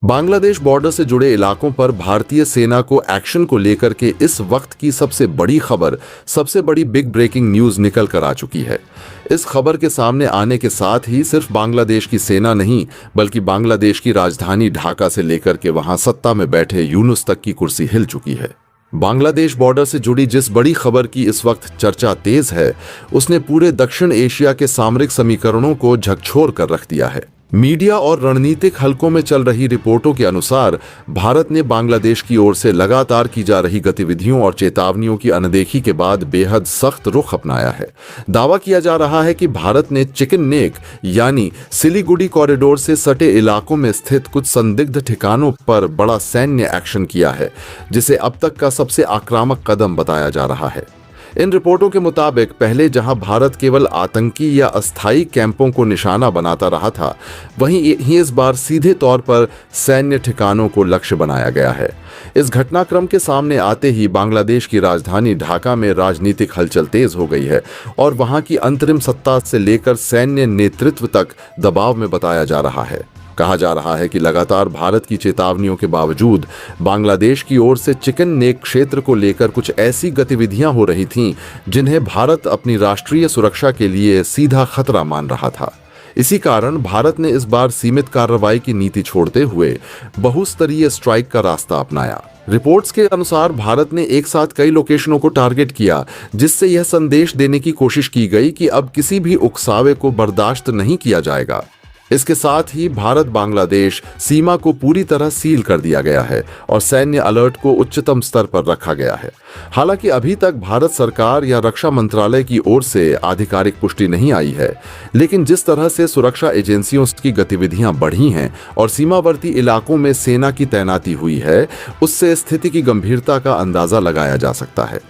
Bangladesh border से जुड़े इलाकों पर भारतीय सेना को एक्शन को लेकर के इस वक्त की सबसे बड़ी खबर, सबसे बड़ी बिग ब्रेकिंग न्यूज निकल कर आ चुकी है। इस खबर के सामने आने के साथ ही सिर्फ बांग्लादेश की सेना नहीं, बल्कि बांग्लादेश की राजधानी ढाका से लेकर के वहां सत्ता में बैठे यूनुस तक की कुर्सी हिल चुकी है। बांग्लादेश बॉर्डर से जुड़ी जिस बड़ी खबर की इस वक्त चर्चा तेज है, उसने पूरे दक्षिण एशिया के सामरिक समीकरणों को झकझोर कर रख दिया है। मीडिया और रणनीतिक हलकों में चल रही रिपोर्टों के अनुसार भारत ने बांग्लादेश की ओर से लगातार की जा रही गतिविधियों और चेतावनियों की अनदेखी के बाद बेहद सख्त रुख अपनाया है। दावा किया जा रहा है कि भारत ने चिकन नेक यानी सिलीगुड़ी कॉरिडोर से सटे इलाकों में स्थित कुछ संदिग्ध ठिकानों पर बड़ा सैन्य एक्शन किया है, जिसे अब तक का सबसे आक्रामक कदम बताया जा रहा है। इन रिपोर्टों के मुताबिक पहले जहां भारत केवल आतंकी या अस्थायी कैंपों को निशाना बनाता रहा था, वहीं इस बार सीधे तौर पर सैन्य ठिकानों को लक्ष्य बनाया गया है। इस घटनाक्रम के सामने आते ही बांग्लादेश की राजधानी ढाका में राजनीतिक हलचल तेज हो गई है और वहां की अंतरिम सत्ता से लेकर सैन्य नेतृत्व तक दबाव में बताया जा रहा है। कहा जा रहा है कि लगातार भारत की चेतावनियों के बावजूद बांग्लादेश की ओर से चिकन नेक क्षेत्र को लेकर कुछ ऐसी गतिविधियां हो रही थीं जिन्हें भारत अपनी राष्ट्रीय सुरक्षा के लिए सीधा खतरा मान रहा था। इसी कारण भारत ने इस बार सीमित कार्रवाई की नीति छोड़ते हुए बहुस्तरीय स्ट्राइक का रास्ता अपनाया। रिपोर्ट्स के अनुसार भारत ने एक साथ कई लोकेशनों को टारगेट किया, जिससे यह संदेश देने की कोशिश की गई कि अब किसी भी उकसावे को बर्दाश्त नहीं किया जाएगा। इसके साथ ही भारत बांग्लादेश सीमा को पूरी तरह सील कर दिया गया है और सैन्य अलर्ट को उच्चतम स्तर पर रखा गया है। हालांकि अभी तक भारत सरकार या रक्षा मंत्रालय की ओर से आधिकारिक पुष्टि नहीं आई है, लेकिन जिस तरह से सुरक्षा एजेंसियों की गतिविधियां बढ़ी हैं और सीमावर्ती इलाकों में सेना की तैनाती हुई है, उससे स्थिति की गंभीरता का अंदाजा लगाया जा सकता है।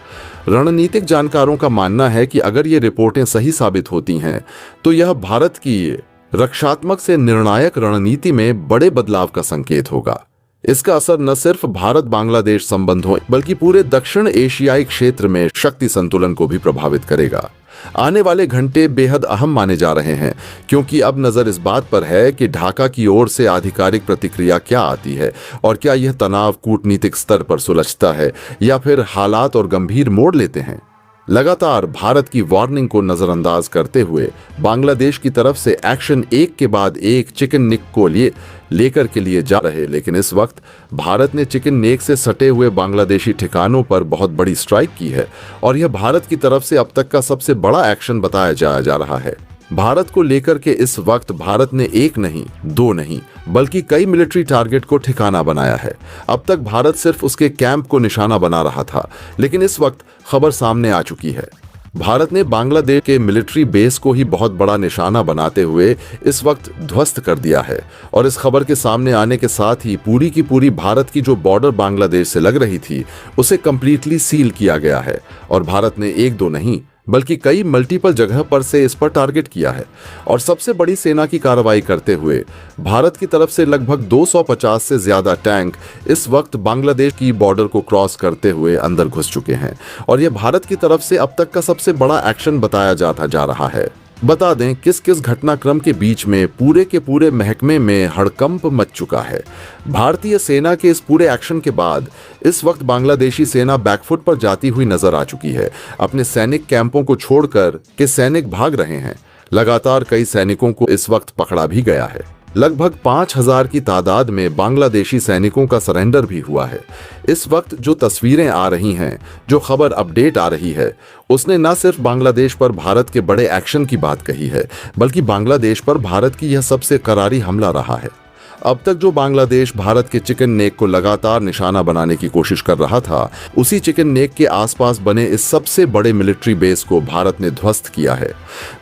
रणनीतिक जानकारों का मानना है कि अगर ये रिपोर्टें सही साबित होती हैं, तो यह भारत की रक्षात्मक से निर्णायक रणनीति में बड़े बदलाव का संकेत होगा। इसका असर न सिर्फ भारत बांग्लादेश संबंधों बल्कि पूरे दक्षिण एशियाई क्षेत्र में शक्ति संतुलन को भी प्रभावित करेगा। आने वाले घंटे बेहद अहम माने जा रहे हैं, क्योंकि अब नजर इस बात पर है कि ढाका की ओर से आधिकारिक प्रतिक्रिया क्या आती है और क्या यह तनाव कूटनीतिक स्तर पर सुलझता है या फिर हालात और गंभीर मोड़ लेते हैं। लगातार भारत की वार्निंग को नजरअंदाज करते हुए बांग्लादेश की तरफ से एक्शन एक के बाद एक चिकन नेक को लेकर के लिए जा रहे, लेकिन इस वक्त भारत ने चिकन नेक से सटे हुए बांग्लादेशी ठिकानों पर बहुत बड़ी स्ट्राइक की है और यह भारत की तरफ से अब तक का सबसे बड़ा एक्शन बताया जा रहा है। भारत को लेकर के इस वक्त भारत ने एक नहीं, दो नहीं, बल्कि कई मिलिट्री टारगेट को ठिकाना बनाया है। अब तक भारत सिर्फ उसके कैंप को निशाना बना रहा था, लेकिन इस वक्त खबर सामने आ चुकी है। भारत ने बांग्लादेश के मिलिट्री बेस को ही बहुत बड़ा निशाना बनाते हुए इस वक्त ध्वस्त कर दिया है और इस खबर के सामने आने के साथ ही पूरी की पूरी भारत की जो बॉर्डर बांग्लादेश से लग रही थी, उसे कंप्लीटली सील किया गया है और भारत ने एक दो नहीं बल्कि कई मल्टीपल जगह पर से इस पर टारगेट किया है। और सबसे बड़ी सेना की कार्रवाई करते हुए भारत की तरफ से लगभग 250 से ज्यादा टैंक इस वक्त बांग्लादेश की बॉर्डर को क्रॉस करते हुए अंदर घुस चुके हैं और यह भारत की तरफ से अब तक का सबसे बड़ा एक्शन बताया जा रहा है। बता दें किस किस घटनाक्रम के बीच में पूरे के पूरे महकमे में हड़कंप मच चुका है। भारतीय सेना के इस पूरे एक्शन के बाद इस वक्त बांग्लादेशी सेना बैकफुट पर जाती हुई नजर आ चुकी है। अपने सैनिक कैंपों को छोड़कर के सैनिक भाग रहे हैं। लगातार कई सैनिकों को इस वक्त पकड़ा भी गया है। लगभग 5000 की तादाद में बांग्लादेशी सैनिकों का सरेंडर भी हुआ है। इस वक्त जो तस्वीरें आ रही हैं, जो खबर अपडेट आ रही है, उसने न सिर्फ बांग्लादेश पर भारत के बड़े एक्शन की बात कही है, बल्कि बांग्लादेश पर भारत की यह सबसे करारी हमला रहा है। अब तक जो बांग्लादेश भारत के चिकन नेक को लगातार निशाना बनाने की कोशिश कर रहा था, उसी चिकन नेक के आसपास बने इस सबसे बड़े मिलिट्री बेस को भारत ने ध्वस्त किया है।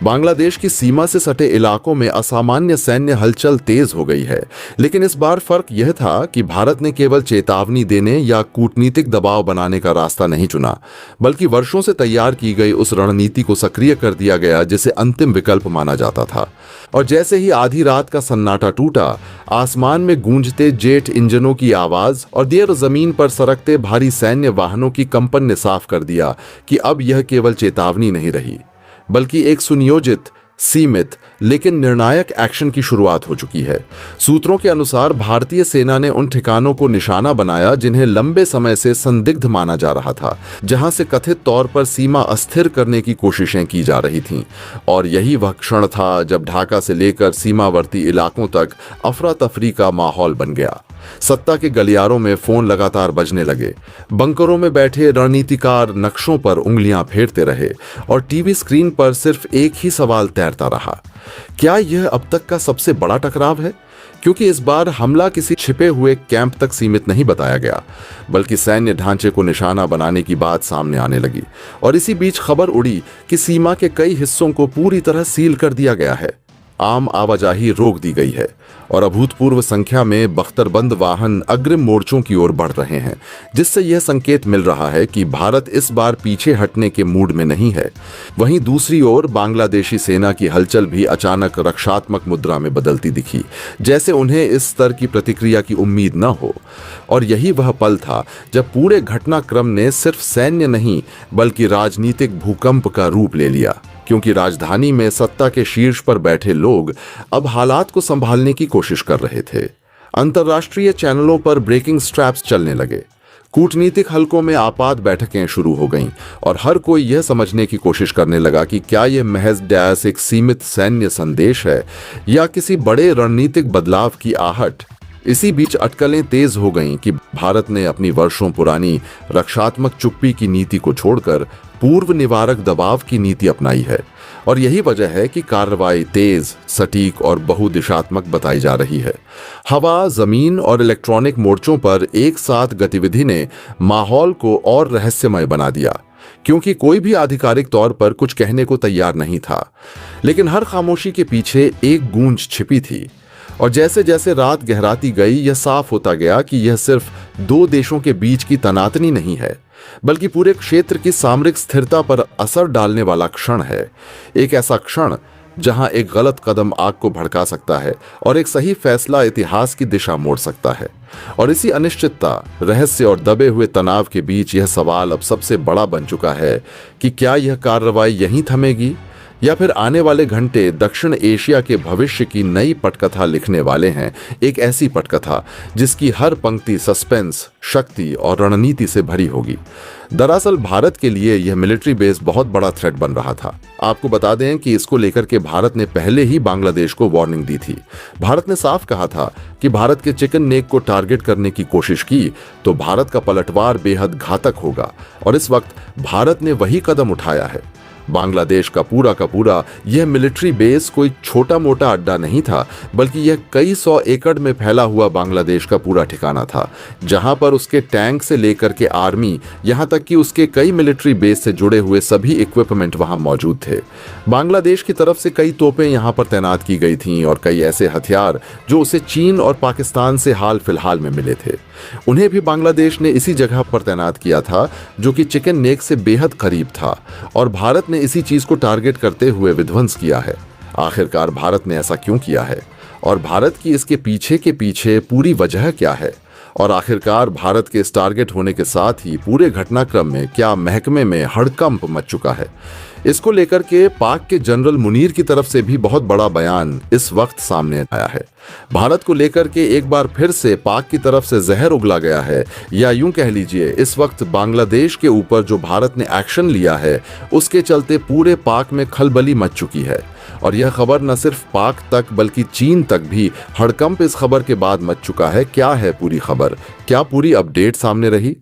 बांग्लादेश की सीमा से सटे इलाकों में असामान्य सैन्य हलचल तेज हो गई है, लेकिन इस बार फर्क यह था कि भारत ने केवल चेतावनी देने या कूटनीतिक दबाव बनाने का रास्ता नहीं चुना, बल्कि वर्षों से तैयार की गई उस रणनीति को सक्रिय कर दिया गया जिसे अंतिम विकल्प माना जाता था। और जैसे ही आधी रात का सन्नाटा टूटा, आसमान में गूंजते जेट इंजनों की आवाज और देर जमीन पर सरकते भारी सैन्य वाहनों की कंपन ने साफ कर दिया कि अब यह केवल चेतावनी नहीं रही, बल्कि एक सुनियोजित सीमित लेकिन निर्णायक एक्शन की शुरुआत हो चुकी है। सूत्रों के अनुसार भारतीय सेना ने उन ठिकानों को निशाना बनाया जिन्हें लंबे समय से संदिग्ध माना जा रहा था, जहां से कथित तौर पर सीमा अस्थिर करने की कोशिशें की जा रही थीं। और यही वह क्षण था जब ढाका से लेकर सीमावर्ती इलाकों तक अफरा तफरी का माहौल बन गया। सत्ता के गलियारों में फोन लगातार बजने लगे, बंकरों में बैठे रणनीतिकार नक्शों पर उंगलियां फेरते रहे और टीवी स्क्रीन पर सिर्फ एक ही सवाल तैरता रहा, क्या यह अब तक का सबसे बड़ा टकराव है? क्योंकि इस बार हमला किसी छिपे हुए कैंप तक सीमित नहीं बताया गया, बल्कि सैन्य ढांचे को निशाना बनाने की बात सामने आने लगी। और इसी बीच खबर उड़ी कि सीमा के कई हिस्सों को पूरी तरह सील कर दिया गया है, आम आवाजाही रोक दी गई है और अभूतपूर्व संख्या में बख्तरबंद वाहन अग्रिम मोर्चों की ओर बढ़ रहे हैं, जिससे यह संकेत मिल रहा है कि भारत इस बार पीछे हटने के मूड में नहीं है। वहीं दूसरी ओर बांग्लादेशी सेना की हलचल भी अचानक रक्षात्मक मुद्रा में बदलती दिखी, जैसे उन्हें इस स्तर की प्रतिक्रिया की उम्मीद न हो। और यही वह पल था जब पूरे घटनाक्रम ने सिर्फ सैन्य नहीं बल्कि राजनीतिक भूकंप का रूप ले लिया, क्योंकि राजधानी में सत्ता के शीर्ष पर बैठे लोग अब हालात को संभालने की कोशिश कर रहे थे। अंतर्राष्ट्रीय चैनलों पर ब्रेकिंग स्ट्रैप्स चलने लगे, कूटनीतिक हलकों में आपात बैठकें शुरू हो गईं और हर कोई यह समझने की कोशिश करने लगा कि क्या यह महज डैस एक सीमित सैन्य संदेश है या किसी बड़े रणनीतिक बदलाव की आहट। इसी बीच अटकलें तेज हो गईं कि भारत ने अपनी वर्षों पुरानी रक्षात्मक चुप्पी की नीति को छोड़कर पूर्व निवारक दबाव की नीति अपनाई है। और यही वजह है कि कार्रवाई तेज, सटीक और बहुदिशात्मक बताई जा रही है। हवा, जमीन और इलेक्ट्रॉनिक मोर्चों पर एक साथ गतिविधि ने माहौल को और रहस्यमय बना दिया, क्योंकि कोई भी आधिकारिक तौर पर कुछ कहने को तैयार नहीं था। लेकिन हर खामोशी के पीछे एक गूंज छिपी थी। और जैसे जैसे रात गहराती गई, यह साफ होता गया कि यह सिर्फ दो देशों के बीच की तनातनी नहीं है, बल्कि पूरे क्षेत्र की सामरिक स्थिरता पर असर डालने वाला क्षण है। एक ऐसा क्षण जहां एक गलत कदम आग को भड़का सकता है और एक सही फैसला इतिहास की दिशा मोड़ सकता है। और इसी अनिश्चितता, रहस्य और दबे हुए तनाव के बीच यह सवाल अब सबसे बड़ा बन चुका है कि क्या यह कार्रवाई यहीं थमेगी या फिर आने वाले घंटे दक्षिण एशिया के भविष्य की नई पटकथा लिखने वाले हैं। एक ऐसी पटकथा जिसकी हर पंक्ति सस्पेंस, शक्ति और रणनीति से भरी होगी। दरअसल भारत के लिए यह मिलिट्री बेस बहुत बड़ा थ्रेट बन रहा था। आपको बता दें कि इसको लेकर के भारत ने पहले ही बांग्लादेश को वार्निंग दी थी। भारत ने साफ कहा था कि भारत के चिकन नेक को टारगेट करने की कोशिश की तो भारत का पलटवार बेहद घातक होगा। और इस वक्त भारत ने वही कदम उठाया है। बांग्लादेश का पूरा यह मिलिट्री बेस कोई छोटा मोटा अड्डा नहीं था, बल्कि यह कई 100 एकड़ में फैला हुआ बांग्लादेश का पूरा ठिकाना था, जहां पर उसके टैंक से लेकर के आर्मी, यहां तक कि उसके कई मिलिट्री बेस से जुड़े हुए सभी इक्विपमेंट वहां मौजूद थे। बांग्लादेश की तरफ से कई तोपें यहां पर तैनात की गई थीं और कई ऐसे हथियार जो उसे चीन और पाकिस्तान से हाल फिलहाल में मिले थे, उन्हें भी बांग्लादेश ने इसी जगह पर तैनात किया था, जो कि चिकन नेक से बेहद करीब था। और भारत ने इसी चीज को टारगेट करते हुए विध्वंस किया है। आखिरकार भारत ने ऐसा क्यों किया है और भारत की इसके पीछे के पीछे पूरी वजह क्या है? और आखिरकार भारत के इस टारगेट होने के साथ ही पूरे घटनाक्रम में क्या महकमे में हड़कंप मच चुका है? इसको लेकर के पाक के जनरल मुनीर की तरफ से भी बहुत बड़ा बयान इस वक्त सामने आया है। भारत को लेकर के एक बार फिर से पाक की तरफ से जहर उगला गया है, या यूं कह लीजिए इस वक्त बांग्लादेश के ऊपर जो भारत ने एक्शन लिया है उसके चलते पूरे पाक में खलबली मच चुकी है। और यह खबर न सिर्फ पाक तक बल्कि चीन तक भी हड़कंप इस खबर के बाद मच चुका है। क्या है पूरी खबर? क्या पूरी अपडेट सामने रही?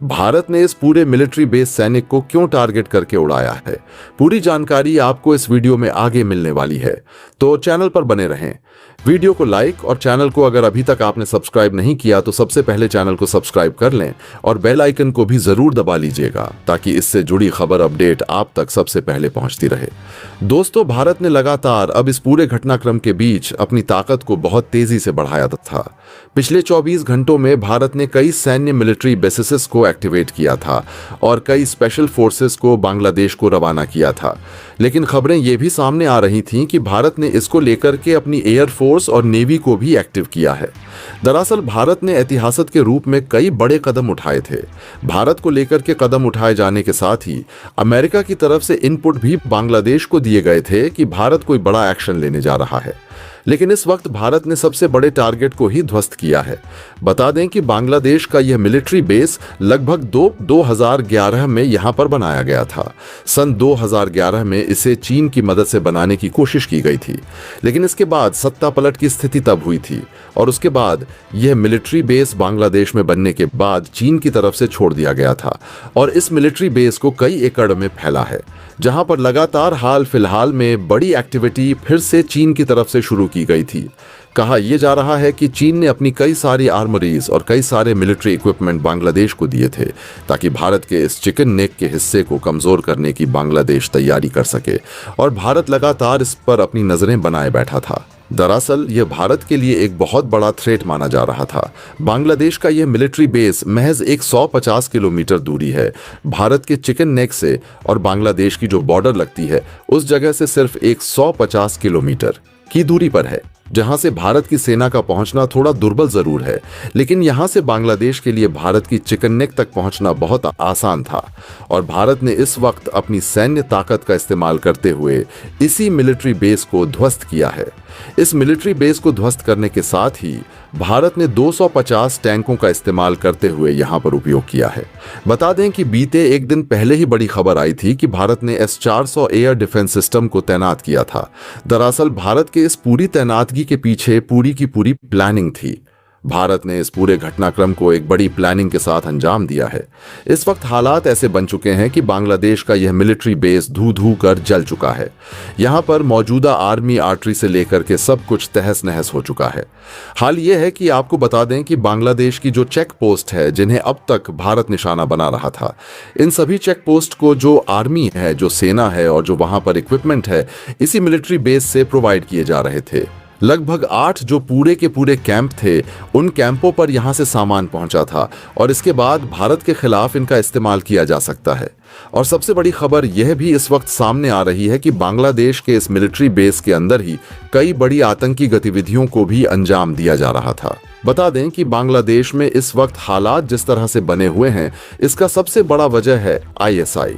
भारत ने इस पूरे मिलिट्री बेस सैनिक को क्यों टारगेट करके उड़ाया है? पूरी जानकारी आपको इस वीडियो में आगे मिलने वाली है, तो चैनल पर बने रहें। वीडियो को लाइक और चैनल को अगर अभी तक आपने सब्सक्राइब नहीं किया तो सबसे पहले चैनल को सब्सक्राइब कर लें और बेल आइकन को भी जरूर दबा लीजिएगा, ताकि इससे जुड़ी खबर अपडेट आप तक सबसे पहले पहुंचती रहे। दोस्तों, भारत ने लगातार अब इस पूरे घटनाक्रम के बीच अपनी ताकत को बहुत तेजी से बढ़ाया था। पिछले 24 घंटों में भारत ने कई सैन्य मिलिट्री बेसिसेस को एक्टिवेट किया था और कई स्पेशल फोर्सेस को बांग्लादेश को रवाना किया था। लेकिन खबरें ये भी सामने आ रही थीं कि भारत ने इसको लेकर के अपनी एयरफोर्स एयरफोर्स और नेवी को भी एक्टिव किया है। दरअसल भारत ने ऐतिहासिक के रूप में कई बड़े कदम उठाए थे। भारत को लेकर के कदम उठाए जाने के साथ ही अमेरिका की तरफ से इनपुट भी बांग्लादेश को दिए गए थे कि भारत कोई बड़ा एक्शन लेने जा रहा है। लेकिन इस वक्त भारत ने सबसे बड़े टारगेट को ही ध्वस्त किया है। बता दें कि बांग्लादेश का यह मिलिट्री बेस लगभग 2011 में यहां पर बनाया गया था। सन 2011 में इसे चीन की मदद से बनाने की कोशिश की गई थी, लेकिन इसके बाद सत्ता पलट की स्थिति तब हुई थी और उसके बाद यह मिलिट्री बेस बांग्लादेश में बनने के बाद चीन की तरफ से छोड़ दिया गया था और इस मिलिट्री बेस को कई एकड़ में फैला है, जहां पर लगातार हाल फिलहाल में बड़ी एक्टिविटी फिर से चीन की तरफ से शुरू की गई थी। कहा यह जा रहा है कि चीन ने अपनी कई सारी आर्मरीज और कई सारे मिलिट्री इक्विपमेंट बांग्लादेश को दिए थे ताकि भारत के इस चिकन नेक के हिस्से को कमजोर करने की बांग्लादेश तैयारी कर सके और भारत लगातार इस पर अपनी नजरें बनाए बैठा था। दरअसल यह भारत के लिए एक बहुत बड़ा थ्रेट माना जा रहा था। बांग्लादेश का यह मिलिट्री बेस महज 150 किलोमीटर दूरी है भारत के चिकन नेक से और बांग्लादेश की जो बॉर्डर लगती है उस जगह से सिर्फ 150 किलोमीटर की दूरी पर है, जहां से भारत की सेना का पहुंचना थोड़ा दुर्बल जरूर है, लेकिन यहां से बांग्लादेश के लिए भारत की चिकन नेक तक पहुंचना बहुत आसान था और भारत ने इस वक्त अपनी सैन्य ताकत का इस्तेमाल करते हुए इसी मिलिट्री बेस को ध्वस्त किया है। इस मिलिट्री बेस को ध्वस्त करने के साथ ही भारत ने 250 टैंकों का इस्तेमाल करते हुए यहां पर उपयोग किया है। बता दें कि बीते एक दिन पहले ही बड़ी खबर आई थी कि भारत ने S-400 एयर डिफेंस सिस्टम को तैनात किया था। दरअसल भारत के इस पूरी तैनातगी के पीछे पूरी की पूरी प्लानिंग थी। भारत ने इस पूरे घटनाक्रम को एक बड़ी प्लानिंग के साथ अंजाम दिया है। इस वक्त हालात ऐसे बन चुके हैं कि बांग्लादेश का यह मिलिट्री बेस धू धू कर जल चुका है। यहां पर मौजूदा आर्मी आर्टरी से लेकर के सब कुछ तहस नहस हो चुका है। हाल यह है कि आपको बता दें कि बांग्लादेश की जो चेक पोस्ट है जिन्हें अब तक भारत निशाना बना रहा था, इन सभी चेक पोस्ट को जो आर्मी है, जो सेना है और जो वहां पर इक्विपमेंट है, इसी मिलिट्री बेस से प्रोवाइड किए जा रहे थे। लगभग 8 जो पूरे के पूरे कैंप थे, उन कैंपों पर यहां से सामान पहुंचा था और इसके बाद भारत के खिलाफ इनका इस्तेमाल किया जा सकता है। और सबसे बड़ी खबर यह भी इस वक्त सामने आ रही है कि बांग्लादेश के इस मिलिट्री बेस के अंदर ही कई बड़ी आतंकी गतिविधियों को भी अंजाम दिया जा रहा था। बता दें कि बांग्लादेश में इस वक्त हालात जिस तरह से बने हुए हैं, इसका सबसे बड़ा वजह है ISI।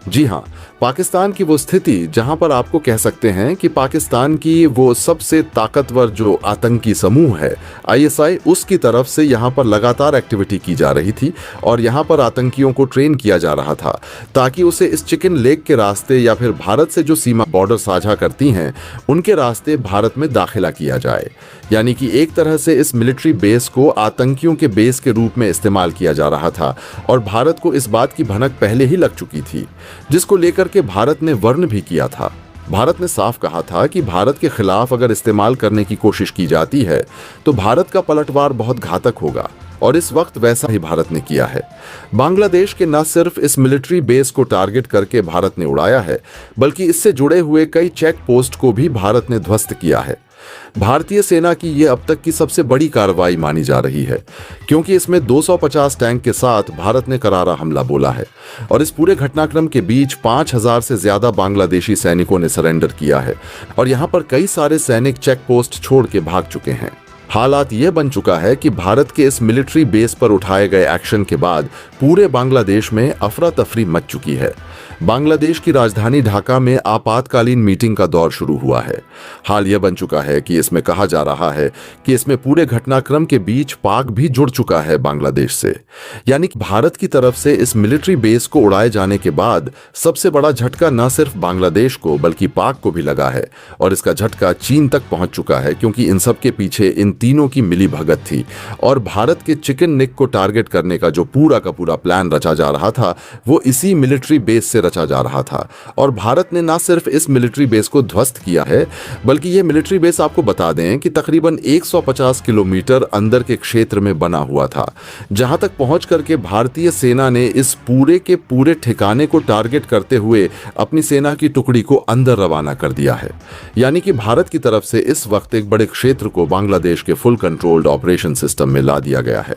जी हाँ, पाकिस्तान की वो स्थिति जहां पर आपको कह सकते हैं कि पाकिस्तान की वो सबसे ताकतवर जो आतंकी समूह है ISI, उसकी तरफ से यहां पर लगातार एक्टिविटी की जा रही थी और यहां पर आतंकियों को ट्रेन किया जा रहा था ताकि उसे इस चिकन लेक के रास्ते या फिर भारत से जो सीमा बॉर्डर साझा करती हैं उनके रास्ते भारत में दाखिला किया जाए। यानी कि एक तरह से इस मिलिट्री बेस को आतंकियों के बेस के रूप में इस्तेमाल किया जा रहा था और भारत को इस बात की भनक पहले ही लग चुकी थी, जिसको लेकर के भारत ने वर्ण भी किया था। भारत ने साफ कहा था कि भारत के खिलाफ अगर इस्तेमाल करने की कोशिश की जाती है तो भारत का पलटवार बहुत घातक होगा और इस वक्त वैसा ही भारत ने किया है। बांग्लादेश के न सिर्फ इस मिलिट्री बेस को टारगेट करके भारत ने उड़ाया है, बल्कि इससे जुड़े हुए कई चेक पोस्ट को भी भारत ने ध्वस्त किया है। भारतीय सेना की यह अब तक की सबसे बड़ी कार्रवाई मानी जा रही है, क्योंकि इसमें 250 टैंक के साथ भारत ने करारा हमला बोला है और इस पूरे घटनाक्रम के बीच 5000 से ज्यादा बांग्लादेशी सैनिकों ने सरेंडर किया है और यहां पर कई सारे सैनिक चेक पोस्ट छोड़ के भाग चुके हैं। हालात यह बन चुका है कि भारत के इस मिलिट्री बेस पर उठाए गए एक्शन के बाद पूरे बांग्लादेश में अफरा तफरी मच चुकी है। बांग्लादेश की राजधानी ढाका में आपातकालीन मीटिंग का दौर शुरू हुआ है। हाल यह बन चुका है कि इसमें कहा जा रहा है कि इसमें पूरे घटनाक्रम के बीच पाक भी जुड़ चुका है बांग्लादेश से। यानी कि भारत की तरफ से इस मिलिट्री बेस को उड़ाए जाने के बाद सबसे बड़ा झटका न सिर्फ बांग्लादेश को बल्कि पाक को भी लगा है और इसका झटका चीन तक पहुंच चुका है, क्योंकि इन सब के पीछे इन तीनों की मिली भगत थी और भारत के चिकन नेक को टारगेट करने का जो पूरा का पूरा प्लान रचा जा रहा था वो इसी मिलिट्री बेस से रचा जा रहा था। और भारत ने ना सिर्फ इस मिलिट्री बेस को ध्वस्त किया है, बल्कि यह मिलिट्री बेस आपको बता दें कि तकरीबन 150 किलोमीटर अंदर के क्षेत्र में बना हुआ था, जहां तक पहुंच करके भारतीय सेना ने इस पूरे के पूरे ठिकाने को टारगेट करते हुए अपनी सेना की टुकड़ी को अंदर रवाना कर दिया है। यानी कि भारत की तरफ से इस वक्त एक बड़े क्षेत्र को बांग्लादेश के फुल कंट्रोल्ड ऑपरेशन सिस्टम में ला दिया गया है।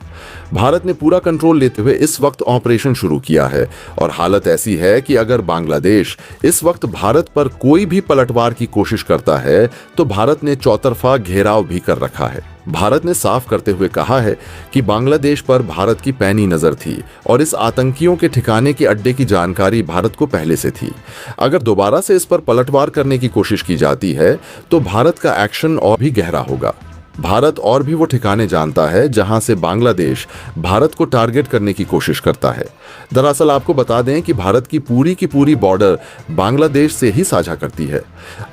भारत ने पूरा कंट्रोल लेते हुए इस वक्त ऑपरेशन शुरू किया है और हालत ऐसी है कि अगर बांग्लादेश इस वक्त भारत पर कोई भी पलटवार की कोशिश करता है तो भारत ने चौतरफा घेराव भी कर रखा है। भारत ने साफ करते हुए कहा है कि बांग्लादेश पर भारत की पैनी नजर थी और इस आतंकियों के ठिकाने के अड्डे की जानकारी भारत को पहले से थी। अगर दोबारा से इस पर पलटवार करने की कोशिश की जाती है तो भारत का एक्शन और भी गहरा होगा। भारत और भी वो ठिकाने जानता है जहां से बांग्लादेश भारत को टारगेट करने की कोशिश करता है। दरअसल आपको बता दें कि भारत की पूरी बॉर्डर बांग्लादेश से ही साझा करती है।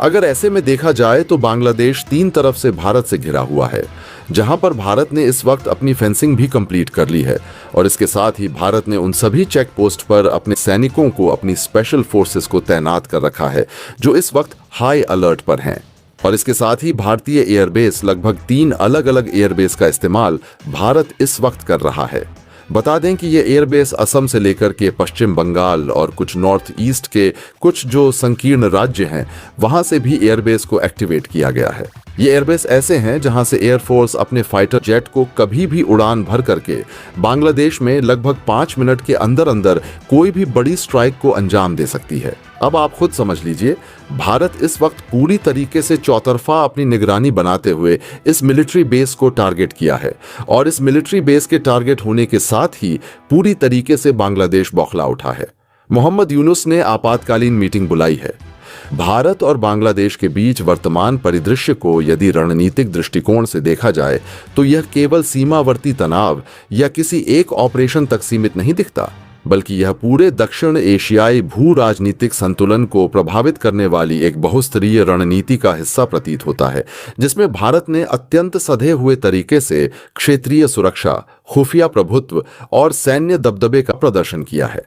अगर ऐसे में देखा जाए तो बांग्लादेश 3 तरफ से भारत से घिरा हुआ है, जहां पर भारत ने इस वक्त अपनी फेंसिंग भी कंप्लीट कर ली है और इसके साथ ही भारत ने उन सभी चेक पोस्ट पर अपने सैनिकों को, अपनी स्पेशल फोर्सेस को तैनात कर रखा है जो इस वक्त हाई अलर्ट पर हैं। और इसके साथ ही भारतीय एयरबेस, लगभग 3 अलग अलग एयरबेस का इस्तेमाल भारत इस वक्त कर रहा है। बता दें कि ये एयरबेस असम से लेकर के पश्चिम बंगाल और कुछ नॉर्थ ईस्ट के कुछ जो संकीर्ण राज्य हैं वहां से भी एयरबेस को एक्टिवेट किया गया है। ये एयरबेस ऐसे हैं जहां से एयरफोर्स अपने फाइटर जेट को कभी भी उड़ान भर करके बांग्लादेश में लगभग 5 मिनट के अंदर अंदर कोई भी बड़ी स्ट्राइक को अंजाम दे सकती है। अब आप खुद समझ लीजिए, भारत इस वक्त पूरी तरीके से चौतरफा अपनी निगरानी बनाते हुए इस मिलिट्री बेस को टारगेट किया है और इस मिलिट्री बेस के टारगेट होने के साथ ही पूरी तरीके से बांग्लादेश बौखला उठा है। मोहम्मद यूनुस ने आपातकालीन मीटिंग बुलाई है। भारत और बांग्लादेश के बीच वर्तमान परिदृश्य को यदि रणनीतिक दृष्टिकोण से देखा जाए तो यह केवल सीमावर्ती तनाव या किसी एक ऑपरेशन तक सीमित नहीं दिखता, बल्कि यह पूरे दक्षिण एशियाई भू राजनीतिक संतुलन को प्रभावित करने वाली एक बहुस्तरीय रणनीति का हिस्सा प्रतीत होता है, जिसमें भारत ने अत्यंत सधे हुए तरीके से क्षेत्रीय सुरक्षा, खुफिया प्रभुत्व और सैन्य दबदबे का प्रदर्शन किया है।